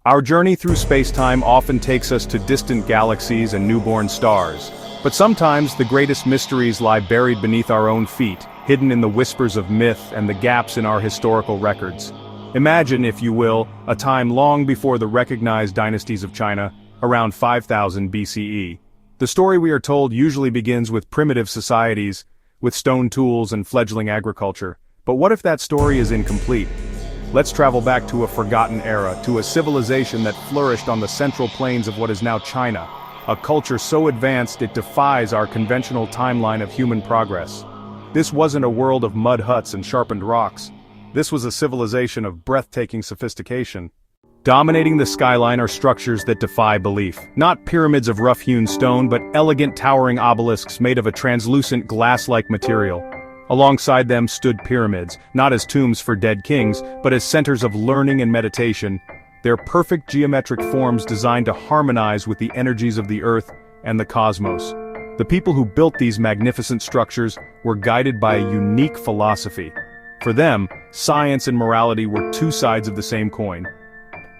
Our journey through space-time often takes us to distant galaxies and newborn stars. But sometimes the greatest mysteries lie buried beneath our own feet, hidden in the whispers of myth and the gaps in our historical records. Imagine, if you will, a time long before the recognized dynasties of China, around 5000 BCE. The story we are told usually begins with primitive societies, with stone tools and fledgling agriculture. But what if that story is incomplete? Let's travel back to a forgotten era, to a civilization that flourished on the central plains of what is now China, a culture so advanced it defies our conventional timeline of human progress. This wasn't a world of mud huts and sharpened rocks. This was a civilization of breathtaking sophistication. Dominating the skyline are structures that defy belief. Not pyramids of rough-hewn stone, but elegant towering obelisks made of a translucent glass-like material. Alongside them stood pyramids, not as tombs for dead kings, but as centers of learning and meditation. Their perfect geometric forms designed to harmonize with the energies of the earth and the cosmos. The people who built these magnificent structures were guided by a unique philosophy. For them, science and morality were two sides of the same coin.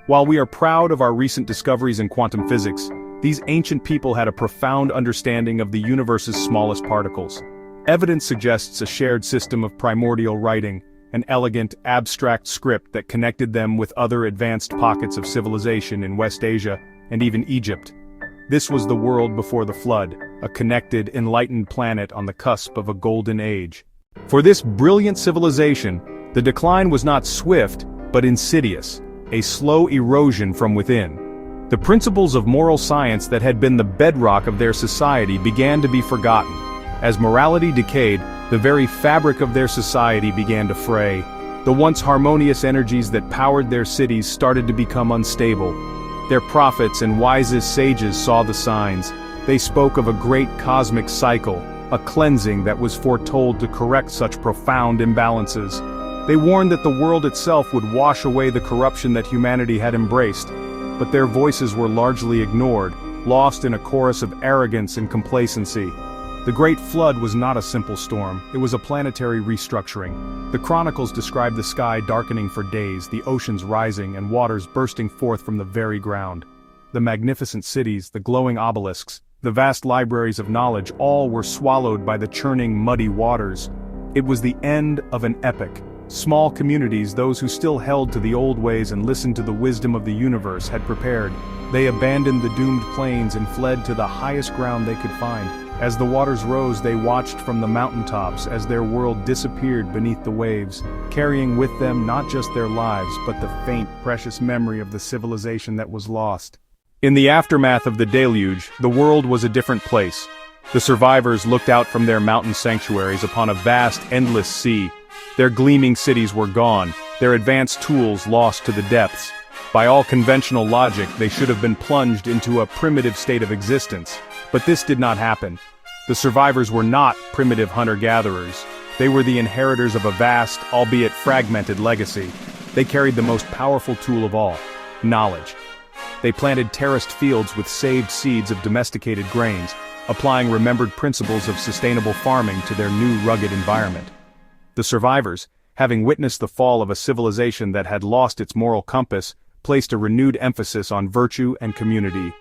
While we are proud of our recent discoveries in quantum physics, these ancient people had a profound understanding of the universe's smallest particles. Evidence suggests a shared system of primordial writing, an elegant, abstract script that connected them with other advanced pockets of civilization in West Asia and even Egypt. This was the world before the flood, a connected, enlightened planet on the cusp of a golden age. For this brilliant civilization, the decline was not swift, but insidious, a slow erosion from within. The principles of moral science that had been the bedrock of their society began to be forgotten. As morality decayed, the very fabric of their society began to fray. The once harmonious energies that powered their cities started to become unstable. Their prophets and wisest sages saw the signs. They spoke of a great cosmic cycle, a cleansing that was foretold to correct such profound imbalances. They warned that the world itself would wash away the corruption that humanity had embraced. But their voices were largely ignored, lost in a chorus of arrogance and complacency. The Great Flood was not a simple storm, it was a planetary restructuring. The chronicles describe the sky darkening for days, the oceans rising and waters bursting forth from the very ground. The magnificent cities, the glowing obelisks, the vast libraries of knowledge, all were swallowed by the churning, muddy waters. It was the end of an epoch. Small communities, those who still held to the old ways and listened to the wisdom of the universe, had prepared. They abandoned the doomed plains and fled to the highest ground they could find. As the waters rose, they watched from the mountaintops as their world disappeared beneath the waves, carrying with them not just their lives, but the faint, precious memory of the civilization that was lost. In the aftermath of the deluge, the world was a different place. The survivors looked out from their mountain sanctuaries upon a vast, endless sea. Their gleaming cities were gone, their advanced tools lost to the depths. By all conventional logic, they should have been plunged into a primitive state of existence. But this did not happen. The survivors were not primitive hunter-gatherers. They were the inheritors of a vast, albeit fragmented legacy. They carried the most powerful tool of all, knowledge. They planted terraced fields with saved seeds of domesticated grains, applying remembered principles of sustainable farming to their new rugged environment. The survivors, having witnessed the fall of a civilization that had lost its moral compass, placed a renewed emphasis on virtue and community.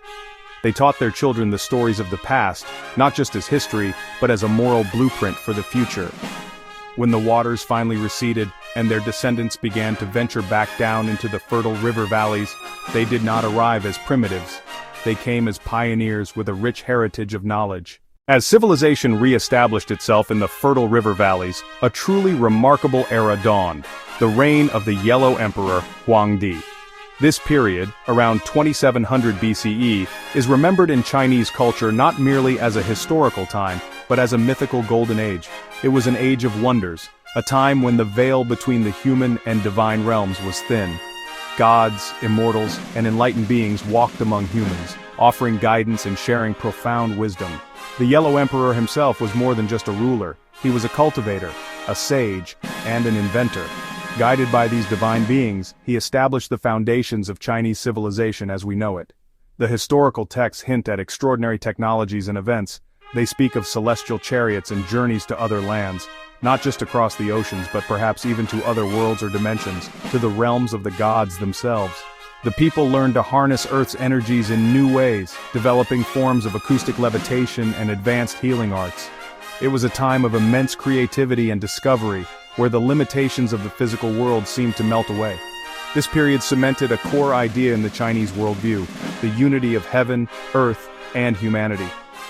They taught their children the stories of the past, not just as history, but as a moral blueprint for the future. When the waters finally receded, and their descendants began to venture back down into the fertile river valleys, they did not arrive as primitives. They came as pioneers with a rich heritage of knowledge. As civilization re-established itself in the fertile river valleys, a truly remarkable era dawned, the reign of the Yellow Emperor, Huangdi. This period, around 2700 BCE, is remembered in Chinese culture not merely as a historical time, but as a mythical golden age. It was an age of wonders, a time when the veil between the human and divine realms was thin. Gods, immortals, and enlightened beings walked among humans, offering guidance and sharing profound wisdom. The Yellow Emperor himself was more than just a ruler. He was a cultivator, a sage, and an inventor. Guided by these divine beings, he established the foundations of Chinese civilization as we know it. The historical texts hint at extraordinary technologies and events. They speak of celestial chariots and journeys to other lands, not just across the oceans but perhaps even to other worlds or dimensions, to the realms of the gods themselves. The people learned to harness Earth's energies in new ways, developing forms of acoustic levitation and advanced healing arts. It was a time of immense creativity and discovery, where the limitations of the physical world seemed to melt away. This period cemented a core idea in the Chinese worldview: the unity of heaven, earth, and humanity.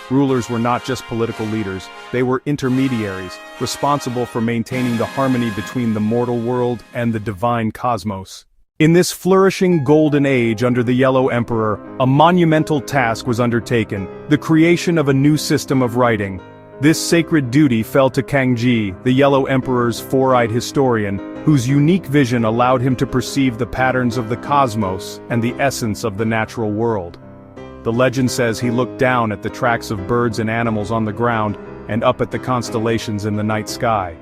Rulers were not just political leaders, they were intermediaries, responsible for maintaining the harmony between the mortal world and the divine cosmos. In this flourishing golden age under the Yellow Emperor, a monumental task was undertaken: the creation of a new system of writing. This sacred duty fell to Kangji, the Yellow Emperor's four-eyed historian, whose unique vision allowed him to perceive the patterns of the cosmos and the essence of the natural world. The legend says he looked down at the tracks of birds and animals on the ground and up at the constellations in the night sky.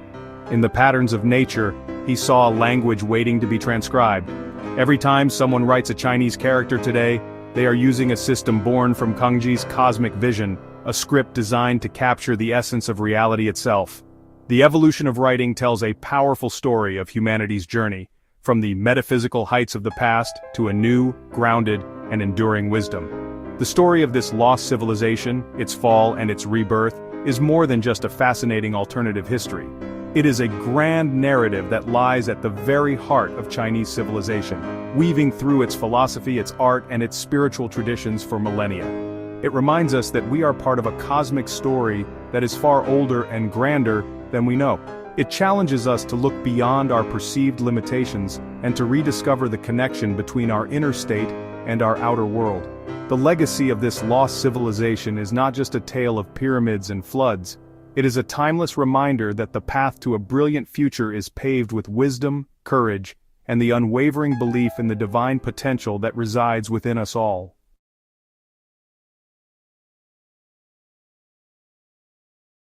In the patterns of nature, he saw a language waiting to be transcribed. Every time someone writes a Chinese character today, they are using a system born from Kangji's cosmic vision, a script designed to capture the essence of reality itself. The evolution of writing tells a powerful story of humanity's journey, from the metaphysical heights of the past to a new, grounded, and enduring wisdom. The story of this lost civilization, its fall and its rebirth, is more than just a fascinating alternative history. It is a grand narrative that lies at the very heart of Chinese civilization, weaving through its philosophy, its art, and its spiritual traditions for millennia. It reminds us that we are part of a cosmic story that is far older and grander than we know. It challenges us to look beyond our perceived limitations and to rediscover the connection between our inner state and our outer world. The legacy of this lost civilization is not just a tale of pyramids and floods. It is a timeless reminder that the path to a brilliant future is paved with wisdom, courage, and the unwavering belief in the divine potential that resides within us all.